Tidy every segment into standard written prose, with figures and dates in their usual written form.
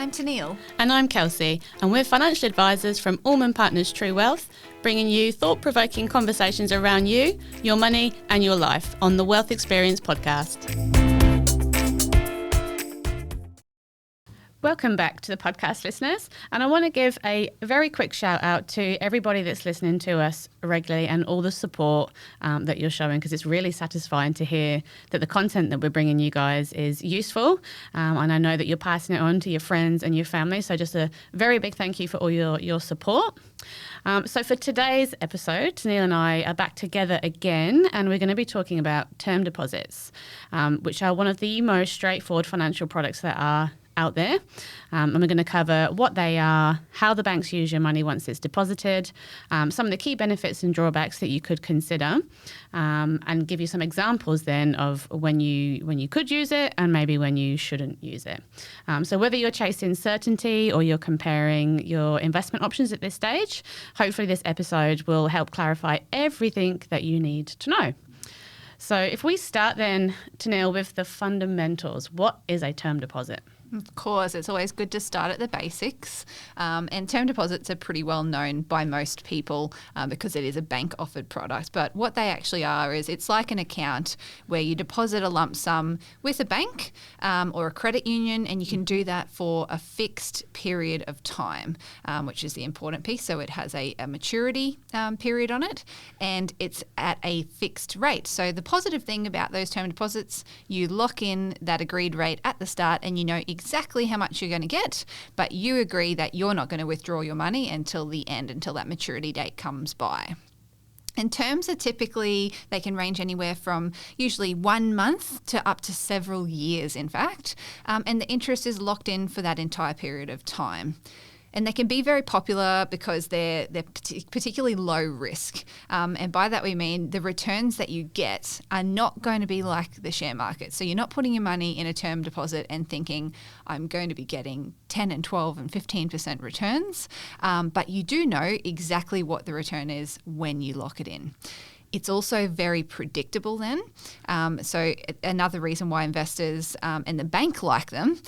I'm Teneale. And I'm Kelsey, and we're financial advisors from 𝐴𝑙𝑚𝑎𝑛 Partners True Wealth, bringing you thought-provoking conversations around you, your money and your life on the Wealth Experience podcast. Welcome back to the podcast, listeners. And I want to give a very quick shout out to everybody that's listening to us regularly and all the support that you're showing, because it's really satisfying to hear that the content that we're bringing you guys is useful. And I know that you're passing it on to your friends and your family. So just a very big thank you for all your support. So for today's episode, Teneale and I are back together again, and we're going to be talking about term deposits, which are one of the most straightforward financial products that are out there. And we're going to cover what they are, how the banks use your money once it's deposited, some of the key benefits and drawbacks that you could consider, and give you some examples then of when you could use it and maybe when you shouldn't use it. So whether you're chasing certainty or you're comparing your investment options at this stage, hopefully this episode will help clarify everything that you need to know. So if we start then, Teneale, with the fundamentals, what is a term deposit? Of course, it's always good to start at the basics. And term deposits are pretty well known by most people because it is a bank-offered product. But what they actually are is it's like an account where you deposit a lump sum with a bank or a credit union, and you can do that for a fixed period of time, which is the important piece. So it has a maturity period on it, and it's at a fixed rate. So the positive thing about those term deposits, you lock in that agreed rate at the start and you know exactly how much you're going to get, but you agree that you're not going to withdraw your money until the end, until that maturity date comes by. And terms are typically, they can range anywhere from usually 1 month to up to several years, in fact, and the interest is locked in for that entire period of time. And they can be very popular because they're particularly low risk. And by that we mean the returns that you get are not going to be like the share market. So you're not putting your money in a term deposit and thinking, I'm going to be getting 10 and 12 and 15% returns. But you do know exactly what the return is when you lock it in. It's also very predictable then. So another reason why investors and the bank like them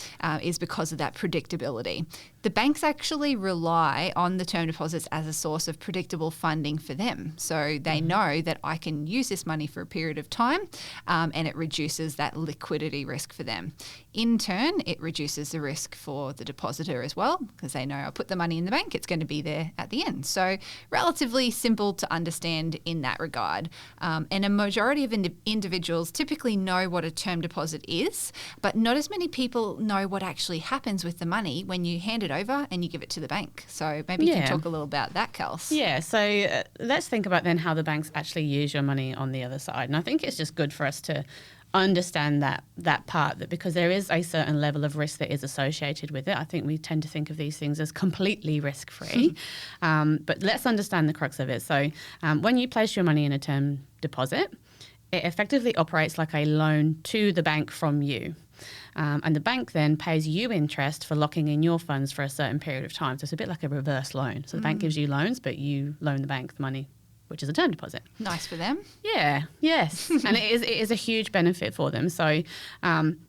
is because of that predictability. The banks actually rely on the term deposits as a source of predictable funding for them. So they know that I can use this money for a period of time, and it reduces that liquidity risk for them. In turn, it reduces the risk for the depositor as well, because they know I'll put the money in the bank, it's going to be there at the end. So relatively simple to understand in that regard. And a majority of individuals typically know what a term deposit is, but not as many people know what actually happens with the money when you hand it over and you give it to the bank. So maybe you can talk a little about that, Kels. Yeah, so let's think about then how the banks actually use your money on the other side. And I think it's just good for us to understand that part, that because there is a certain level of risk that is associated with it. I think we tend to think of these things as completely risk-free, but let's understand the crux of it. So when you place your money in a term deposit, it effectively operates like a loan to the bank from you. And the bank then pays you interest for locking in your funds for a certain period of time. So it's a bit like a reverse loan. So the bank gives you loans, but you loan the bank the money, which is a term deposit. Nice for them. Yeah, yes. And it is a huge benefit for them. So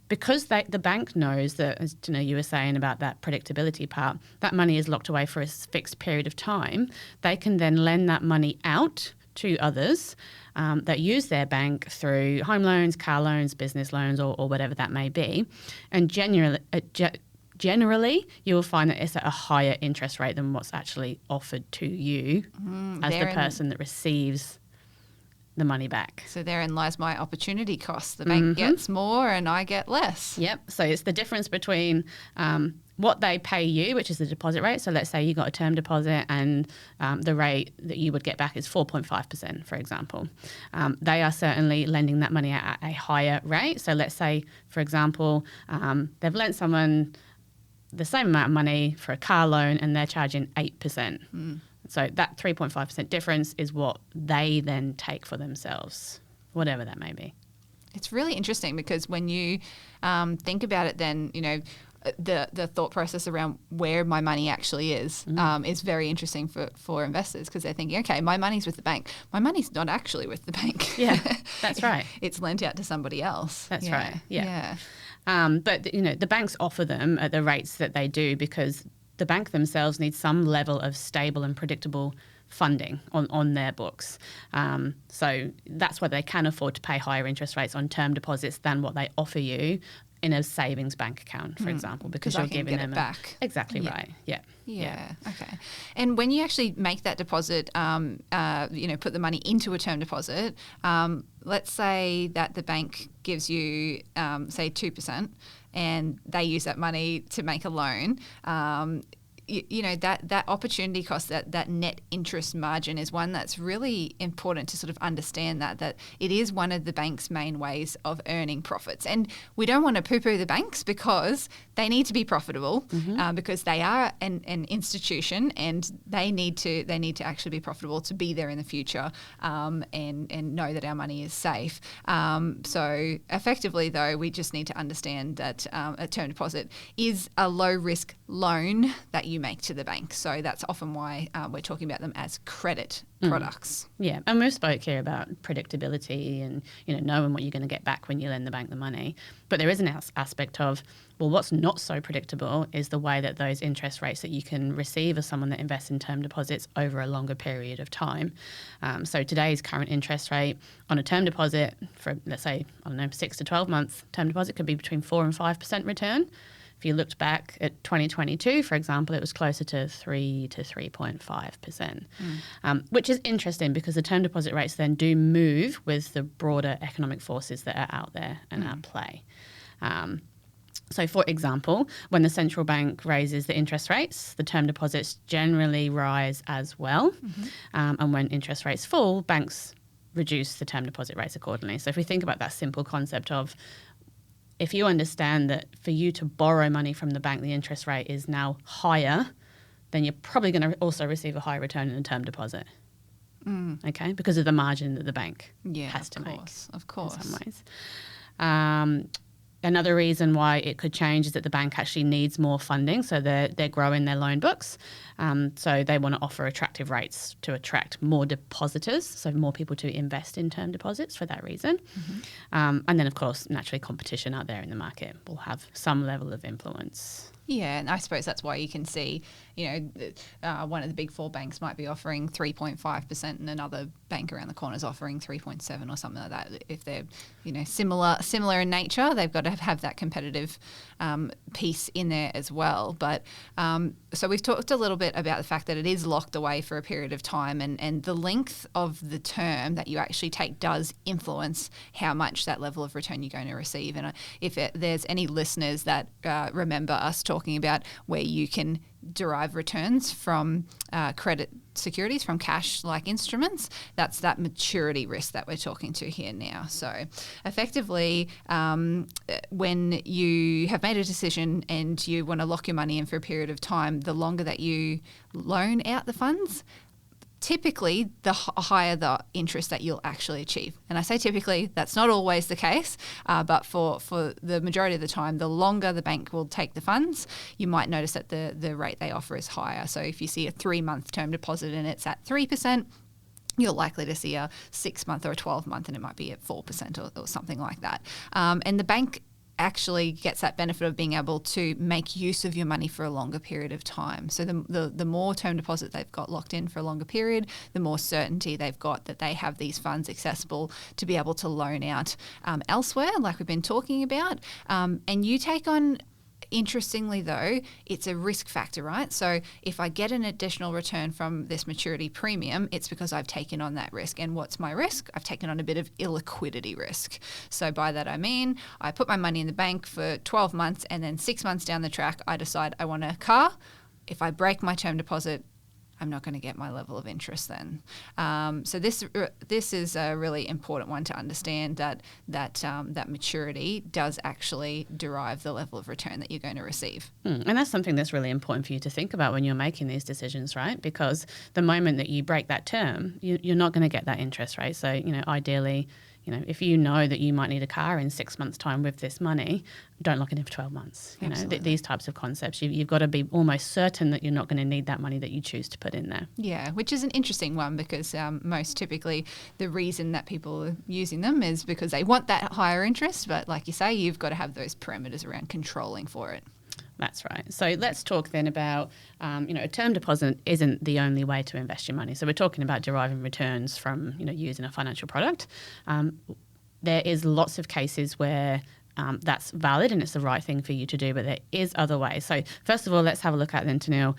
because the bank knows that, as you were saying about that predictability part, that money is locked away for a fixed period of time, they can then lend that money out to others that use their bank through home loans, car loans, business loans, or whatever that may be. And generally, you will find that it's at a higher interest rate than what's actually offered to you as the person that receives the money back. So therein lies my opportunity cost. The bank gets more and I get less. Yep. So it's the difference between what they pay you, which is the deposit rate. So let's say you got a term deposit and the rate that you would get back is 4.5%, for example. They are certainly lending that money at a higher rate. So let's say, for example, they've lent someone the same amount of money for a car loan and they're charging 8%. So that 3.5% difference is what they then take for themselves, whatever that may be. It's really interesting because when you think about it then, the thought process around where my money actually is very interesting for investors, because they're thinking, okay, my money's with the bank. My money's not actually with the bank. Yeah, that's right. It's lent out to somebody else. That's right. Yeah. But the banks offer them at the rates that they do because the bank themselves needs some level of stable and predictable funding on their books. So that's why they can afford to pay higher interest rates on term deposits than what they offer you in a savings bank account, for example, because you're giving them back. Exactly right. Yeah. Yeah. Okay. And when you actually make that deposit, put the money into a term deposit, let's say that the bank gives you, say, 2%, and they use that money to make a loan. That opportunity cost, that net interest margin is one that's really important to sort of understand that it is one of the bank's main ways of earning profits. And we don't want to poo-poo the banks because they need to be profitable because they are an institution and they need to actually be profitable to be there in the future and know that our money is safe. So effectively, though, we just need to understand that a term deposit is a low-risk loan that you make to the bank. So that's often why we're talking about them as credit products. Yeah, and we've spoke here about predictability and knowing what you're going to get back when you lend the bank the money. But there is an aspect of, well, what's not so predictable is the way that those interest rates that you can receive as someone that invests in term deposits over a longer period of time. So today's current interest rate on a term deposit for, let's say, 6 to 12 months term deposit could be between 4 and 5% return. If you looked back at 2022, for example, it was closer to 3 to 3.5%, which is interesting because the term deposit rates then do move with the broader economic forces that are out there and at play. So, for example, when the central bank raises the interest rates, the term deposits generally rise as well. And when interest rates fall, banks reduce the term deposit rates accordingly. So if we think about that simple concept of, if you understand that for you to borrow money from the bank, the interest rate is now higher, then you're probably going to also receive a higher return in a term deposit. Okay, because of the margin that the bank has to make. Of course. In some ways. Another reason why it could change is that the bank actually needs more funding, so they're growing their loan books. So they want to offer attractive rates to attract more depositors, so more people to invest in term deposits for that reason. And then, of course, naturally competition out there in the market will have some level of influence. Yeah, and I suppose that's why you can see, one of the big four banks might be offering 3.5% and another bank around the corner is offering 3.7 or something like that. If they're, similar in nature, they've got to have that competitive piece in there as well. But so we've talked a little bit about the fact that it is locked away for a period of time, and the length of the term that you actually take does influence how much that level of return you're going to receive. And if there's any listeners that remember us talking about where you can derive returns from credit securities, from cash-like instruments, that's that maturity risk that we're talking to here now. So effectively, when you have made a decision and you want to lock your money in for a period of time, the longer that you loan out the funds, typically the higher the interest that you'll actually achieve. And I say typically, that's not always the case, but for the majority of the time, the longer the bank will take the funds, you might notice that the rate they offer is higher. So if you see a 3-month term deposit and it's at 3%, you're likely to see a 6-month or a 12-month and it might be at 4% or something like that. And the bank actually gets that benefit of being able to make use of your money for a longer period of time. So the more term deposit they've got locked in for a longer period, the more certainty they've got that they have these funds accessible to be able to loan out elsewhere, like we've been talking about. And you take on, interestingly though, it's a risk factor, right? So if I get an additional return from this maturity premium, it's because I've taken on that risk. And what's my risk? I've taken on a bit of illiquidity risk. So by that I mean, I put my money in the bank for 12 months and then 6 months down the track, I decide I want a car. If I break my term deposit, I'm not going to get my level of interest then. So this is a really important one to understand, that maturity does actually derive the level of return that you're going to receive. And that's something that's really important for you to think about when you're making these decisions, right? Because the moment that you break that term, you're not going to get that interest rate. So, ideally, if you know that you might need a car in 6 months' time with this money, don't lock it in for 12 months. These types of concepts, you've got to be almost certain that you're not going to need that money that you choose to put in there. Yeah, which is an interesting one because most typically the reason that people are using them is because they want that higher interest. But like you say, you've got to have those parameters around controlling for it. That's right. So let's talk then about, a term deposit isn't the only way to invest your money. So we're talking about deriving returns from, using a financial product. There is lots of cases where that's valid and it's the right thing for you to do, but there is other ways. So first of all, let's have a look at then, Teneale,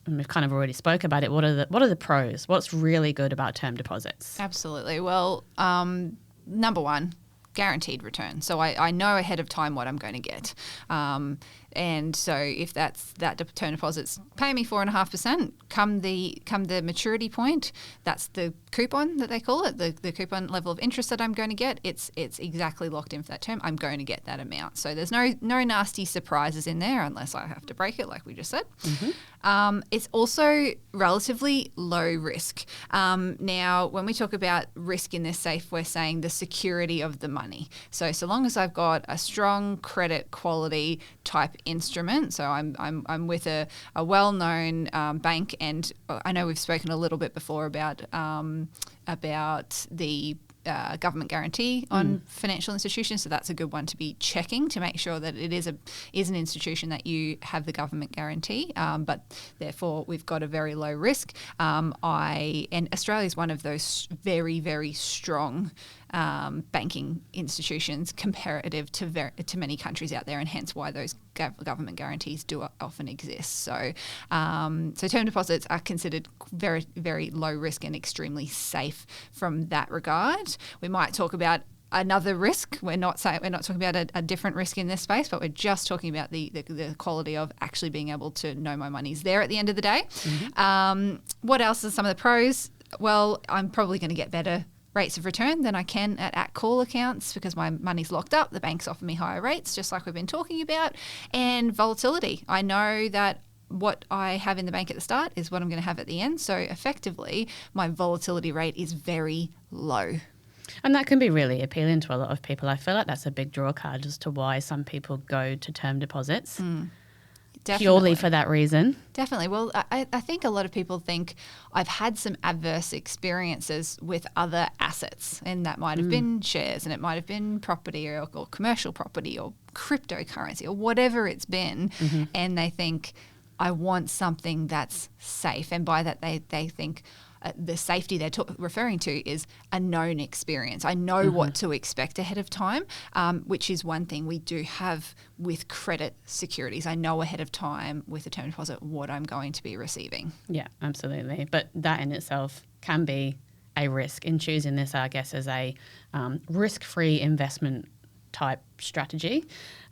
and we've kind of already spoke about it. What are the pros? What's really good about term deposits? Absolutely. Well, number one, guaranteed return. So I know ahead of time what I'm going to get. And so if that term deposit's paying me 4.5%, come the maturity point, that's the coupon that they call it, the coupon level of interest that I'm going to get. It's exactly locked in for that term. I'm going to get that amount. So there's no nasty surprises in there unless I have to break it, like we just said. Mm-hmm. It's also relatively low risk. Now, when we talk about risk in this safe, we're saying the security of the money. So long as I've got a strong credit quality type instrument, so I'm with a well-known bank, and I know we've spoken a little bit before about the government guarantee on financial institutions, so that's a good one to be checking to make sure that it is an institution that you have the government guarantee, but therefore we've got a very low risk. And Australia is one of those very, very strong banking institutions comparative to many countries out there, and hence why those government guarantees do often exist. So term deposits are considered very, very low risk and extremely safe from that regard. We might talk about another risk. We're not talking about a different risk in this space, but we're just talking about the quality of actually being able to know my money's there at the end of the day. Mm-hmm. What else are some of the pros? Well, I'm probably going to get better rates of return than I can at call accounts because my money's locked up. The banks offer me higher rates, just like we've been talking about. And volatility. I know that what I have in the bank at the start is what I'm going to have at the end. So effectively, my volatility rate is very low. And that can be really appealing to a lot of people. I feel like that's a big draw card as to why some people go to term deposits. Purely for that reason. Definitely. Well, I think a lot of people think I've had some adverse experiences with other assets, and that might have been shares, and it might have been property or commercial property or cryptocurrency or whatever it's been, and they think I want something that's safe, and by that they think the safety they're referring to is a known experience. I know what to expect ahead of time, which is one thing we do have with credit securities. I know ahead of time with a term deposit what I'm going to be receiving. Yeah, absolutely. But that in itself can be a risk in choosing this, I guess, as a risk-free investment type strategy.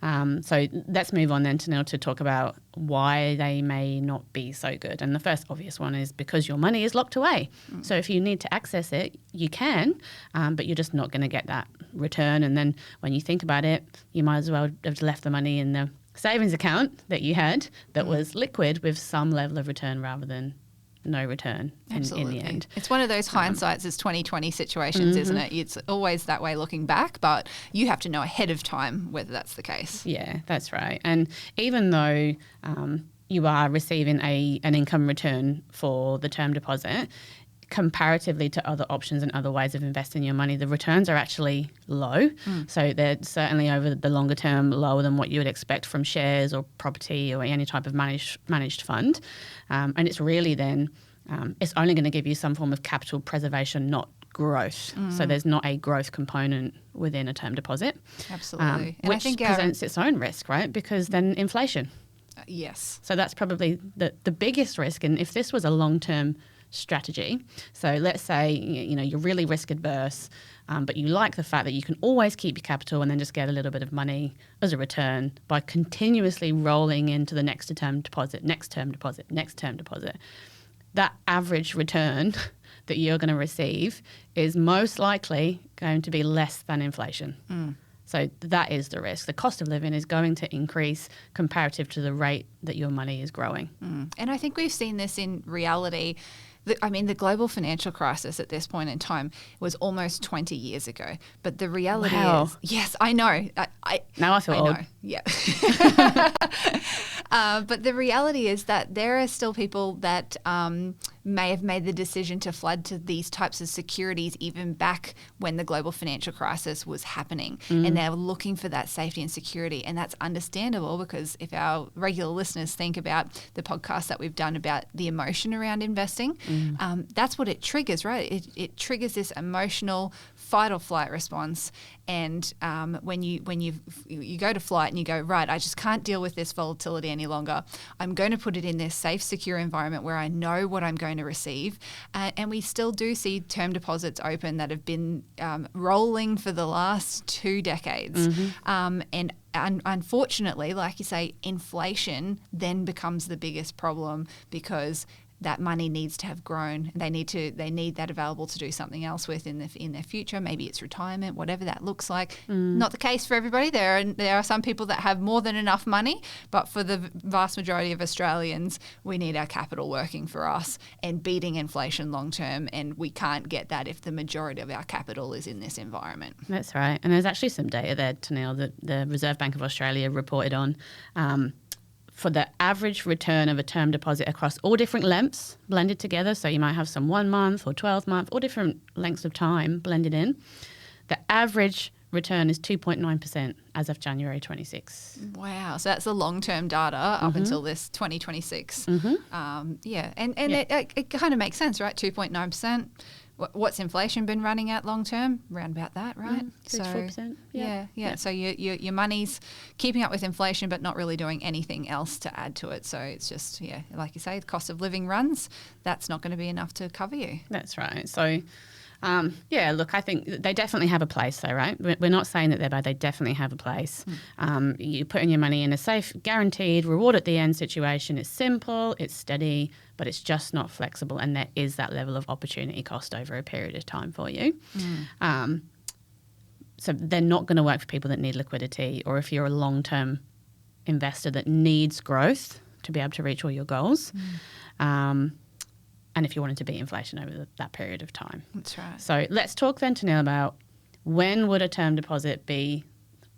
So let's move on then to talk about why they may not be so good. And the first obvious one is because your money is locked away. So if you need to access it, you can, but you're just not going to get that return. And then when you think about it, you might as well have left the money in the savings account that you had that was liquid with some level of return rather than no return in the end. It's one of those hindsight's is 2020 situations, isn't it? It's always that way looking back, but you have to know ahead of time whether that's the case. Yeah, that's right. And even though you are receiving an income return for the term deposit, comparatively to other options and other ways of investing your money, the returns are actually low. So they're certainly over the longer term lower than what you would expect from shares or property or any type of managed fund. And it's really then, it's only going to give you some form of capital preservation, not growth. So there's not a growth component within a term deposit. Absolutely. And which I think presents its own risk, right? Because then inflation. Yes. So that's probably the biggest risk. And if this was a long-term strategy. So let's say you're really risk adverse, but you like the fact that you can always keep your capital and then just get a little bit of money as a return by continuously rolling into the next term deposit. That average return that you're going to receive is most likely going to be less than inflation. So that is the risk. The cost of living is going to increase comparative to the rate that your money is growing. And I think we've seen this in reality. The global financial crisis at this point in time was almost 20 years ago. But the reality is, yes, I know. Now I feel old. Know. Yeah. But the reality is that there are still people that may have made the decision to flood to these types of securities even back when the global financial crisis was happening. And they were looking for that safety and security. And that's understandable, because if our regular listeners think about the podcast that we've done about the emotion around investing, that's what it triggers, right? It triggers this emotional fight or flight response. And when you go to flight and you go, right, I just can't deal with this volatility any longer. I'm going to put it in this safe, secure environment where I know what I'm going to receive. And we still do see term deposits open that have been rolling for the last 2 decades. And unfortunately, like you say, inflation then becomes the biggest problem, because that money needs to have grown. They need that available to do something else with in their future. Maybe it's retirement, whatever that looks like. Not the case for everybody. There are some people that have more than enough money, but for the vast majority of Australians, we need our capital working for us and beating inflation long term. And we can't get that if the majority of our capital is in this environment. That's right. And there's actually some data there, Teneale, that the Reserve Bank of Australia reported on. For the average return of a term deposit across all different lengths blended together, so you might have some 1 month or 12 month, all different lengths of time blended in, the average return is 2.9% as of January 26. Wow. So that's the long-term data up until this 2026. It kind of makes sense, right? 2.9%. What's inflation been running at long term? Around about that, right? 3-4%. Yeah. So your money's keeping up with inflation, but not really doing anything else to add to it. So it's just, like you say, the cost of living runs. That's not going to be enough to cover you. That's right. So, look, I think they definitely have a place though, right? We're not saying that they're bad. They definitely have a place. You putting your money in a safe, guaranteed, reward at the end situation. It's simple, it's steady, but it's just not flexible, and there is that level of opportunity cost over a period of time for you. So they're not going to work for people that need liquidity, or if you're a long-term investor that needs growth to be able to reach all your goals. And if you wanted to beat inflation over that period of time. That's right. So let's talk then, Teneale, about when would a term deposit be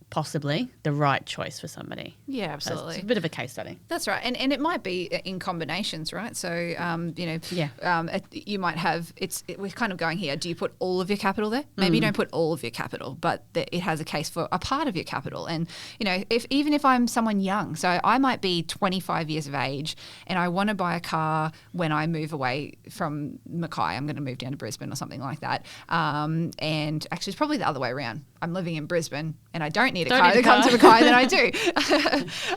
possibly the right choice for somebody. Yeah, absolutely. It's a bit of a case study. That's right. And it might be in combinations, right? So, you might have, we're kind of going here, do you put all of your capital there? Maybe you don't put all of your capital, but it has a case for a part of your capital. And, even if I'm someone young, so I might be 25 years of age and I want to buy a car when I move away from Mackay. I'm going to move down to Brisbane or something like that. And actually, it's probably the other way around. I'm living in Brisbane and I don't need a car to come to Mackay, then I do.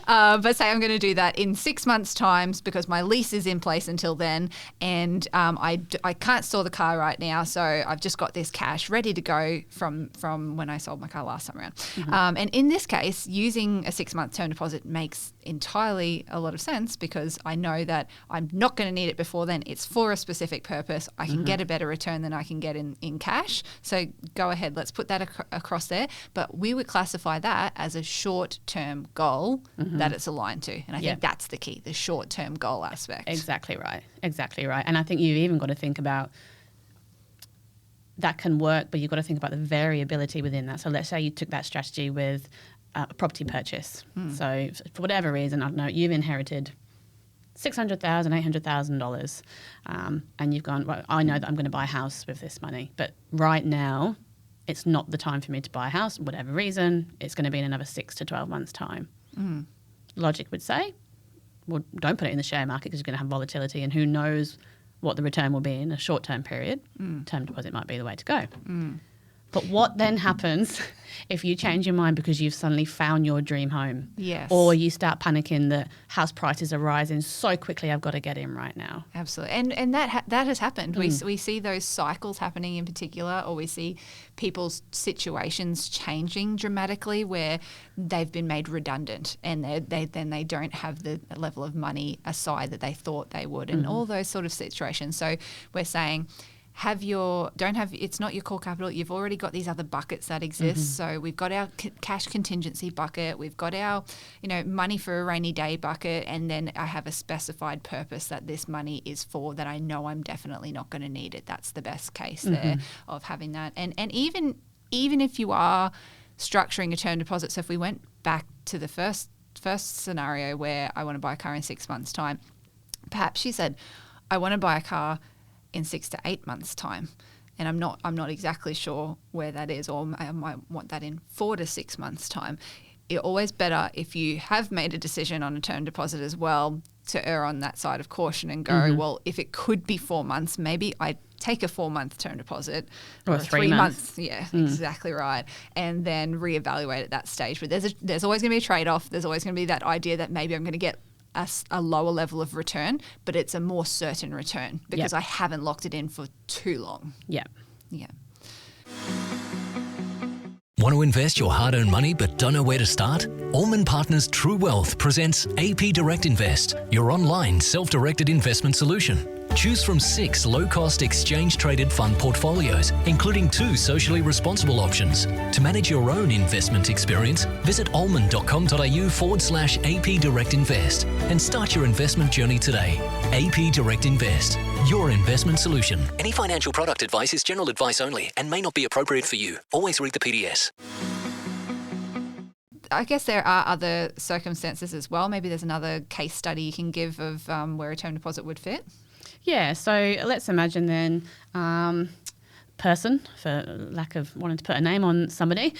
But say I'm going to do that in 6 months' time because my lease is in place until then, and I can't store the car right now, so I've just got this cash ready to go from when I sold my car last time around. And in this case, using a 6-month term deposit makes entirely a lot of sense because I know that I'm not going to need it before then. It's for a specific purpose. I can get a better return than I can get in cash. So go ahead, let's put that across there. But we would classify that as a short-term goal that it's aligned to. And I think that's the key, the short-term goal aspect. Exactly right. And I think you've even got to think about that can work, but you've got to think about the variability within that. So let's say you took that strategy with a property purchase. So for whatever reason, I don't know, you've inherited $600,000, $800,000, and you've gone, well, I know that I'm going to buy a house with this money, but right now it's not the time for me to buy a house, whatever reason. It's going to be in another 6 to 12 months' time. Logic would say, well, don't put it in the share market because you're going to have volatility, and who knows what the return will be in a short-term period. Term deposit might be the way to go. But what then happens if you change your mind because you've suddenly found your dream home? Yes. Or you start panicking that house prices are rising so quickly, I've got to get in right now. Absolutely. And that has happened. We see those cycles happening in particular, or we see people's situations changing dramatically where they've been made redundant and they don't have the level of money aside that they thought they would, and all those sort of situations. So we're saying, it's not your core capital. You've already got these other buckets that exist. So we've got our cash contingency bucket. We've got our, money for a rainy day bucket. And then I have a specified purpose that this money is for, that I know I'm definitely not going to need it. That's the best case there of having that. And even if you are structuring a term deposit, so if we went back to the first scenario where I want to buy a car in 6 months' time, perhaps she said, I want to buy a car in 6 to 8 months' time, and I'm not exactly sure where that is, or I might want that in 4 to 6 months' time. It's always better if you have made a decision on a term deposit as well to err on that side of caution and go, well, if it could be 4 months, maybe I take a 4-month term deposit or 3 months. Yeah, exactly right. And then reevaluate at that stage. But there's always going to be a trade-off. There's always going to be that idea that maybe I'm going to get a lower level of return, but it's a more certain return because I haven't locked it in for too long. Yeah. Want to invest your hard-earned money but don't know where to start? Allman Partners True Wealth presents AP Direct Invest, your online self-directed investment solution. Choose from 6 low-cost exchange-traded fund portfolios, including 2 socially responsible options. To manage your own investment experience, visit allman.com.au/AP Direct Invest and start your investment journey today. AP Direct Invest, your investment solution. Any financial product advice is general advice only and may not be appropriate for you. Always read the PDS. I guess there are other circumstances as well. Maybe there's another case study you can give of where a term deposit would fit. Yeah, so let's imagine then person, for lack of wanting to put a name on somebody,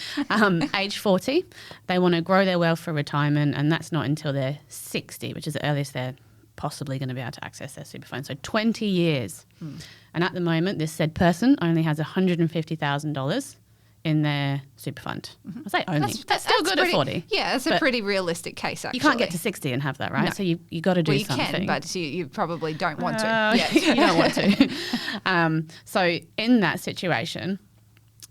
age 40, they want to grow their wealth for retirement, and that's not until they're 60, which is the earliest they're possibly going to be able to access their super fund. So 20 years. And at the moment, this said person only has $150,000 in their super fund. I say only. That's still good at 40. Yeah, that's a pretty realistic case, actually. You can't get to 60 and have that, right? No. So you got to do something. Well, you can, but you probably don't want to. Yes. You don't want to. So in that situation,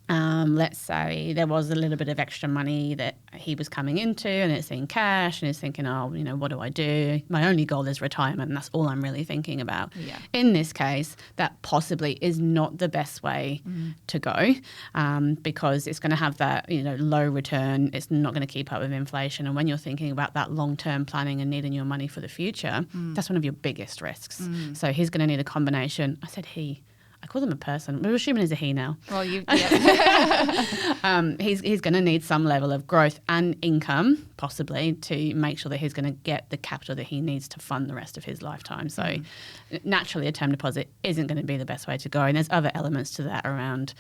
let's say there was a little bit of extra money that he was coming into and it's in cash and he's thinking, what do I do? My only goal is retirement and that's all I'm really thinking about. Yeah. In this case, that possibly is not the best way to go because it's going to have that, low return. It's not going to keep up with inflation. And when you're thinking about that long-term planning and needing your money for the future, that's one of your biggest risks. So he's going to need a combination. I said he. I call them a person. We're assuming he's a he now. Well, he's going to need some level of growth and income, possibly, to make sure that he's going to get the capital that he needs to fund the rest of his lifetime. So naturally, a term deposit isn't going to be the best way to go. And there's other elements to that around.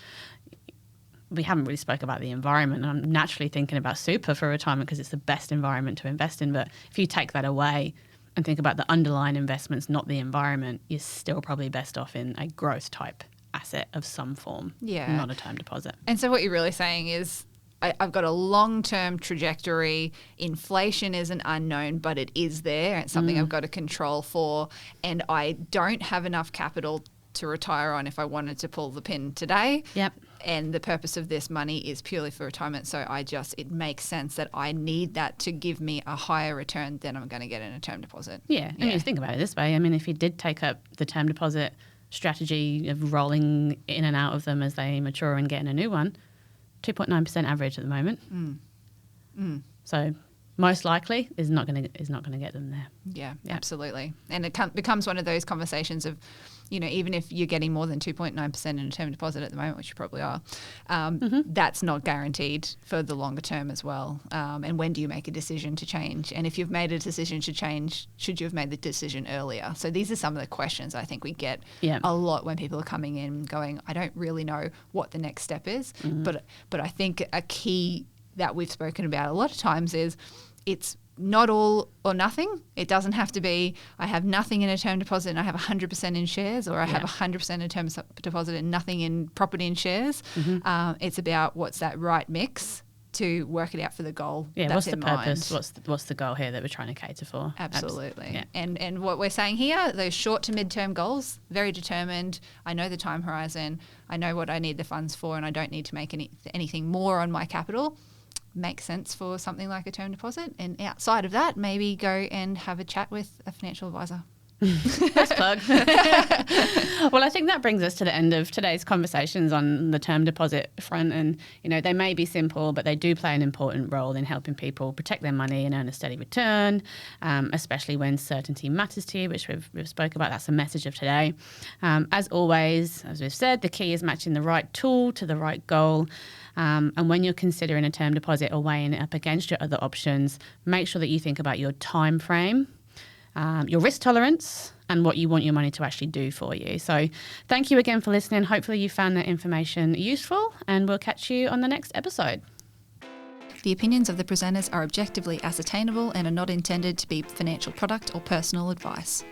We haven't really spoke about the environment. I'm naturally thinking about super for retirement because it's the best environment to invest in. But if you take that away and think about the underlying investments, not the environment, you're still probably best off in a growth type asset of some form, not a term deposit. And so what you're really saying is I've got a long-term trajectory. Inflation is an unknown, but it is there. It's something I've got to control for, and I don't have enough capital to retire on if I wanted to pull the pin today. Yep. And the purpose of this money is purely for retirement. So it makes sense that I need that to give me a higher return than I'm going to get in a term deposit. Yeah. And you think about it this way. I mean, if you did take up the term deposit strategy of rolling in and out of them as they mature and getting a new one, 2.9% average at the moment. So most likely is not going to get them there. Yeah, absolutely. And it becomes one of those conversations of, even if you're getting more than 2.9% in a term deposit at the moment, which you probably are, that's not guaranteed for the longer term as well. And when do you make a decision to change? And if you've made a decision to change, should you have made the decision earlier? So these are some of the questions I think we get a lot when people are coming in going, I don't really know what the next step is. But I think a key that we've spoken about a lot of times is it's not all or nothing. It doesn't have to be I have nothing in a term deposit and I have 100% in shares, or I have 100% in a term deposit and nothing in property and shares. It's about what's that right mix to work it out for the goal. Yeah, that's what's the in purpose? Mind. What's the goal here that we're trying to cater for? Absolutely. Yeah. And what we're saying here, those short to mid-term goals, very determined. I know the time horizon. I know what I need the funds for, and I don't need to make anything more on my capital. Makes sense for something like a term deposit. And outside of that, maybe go and have a chat with a financial advisor. Nice plug. Well, I think that brings us to the end of today's conversations on the term deposit front. And, they may be simple, but they do play an important role in helping people protect their money and earn a steady return, especially when certainty matters to you, which we've spoke about. That's the message of today. As always, as we've said, the key is matching the right tool to the right goal. And when you're considering a term deposit or weighing it up against your other options, make sure that you think about your time frame, your risk tolerance, and what you want your money to actually do for you. So thank you again for listening. Hopefully you found that information useful, and we'll catch you on the next episode. The opinions of the presenters are objectively ascertainable and are not intended to be financial product or personal advice.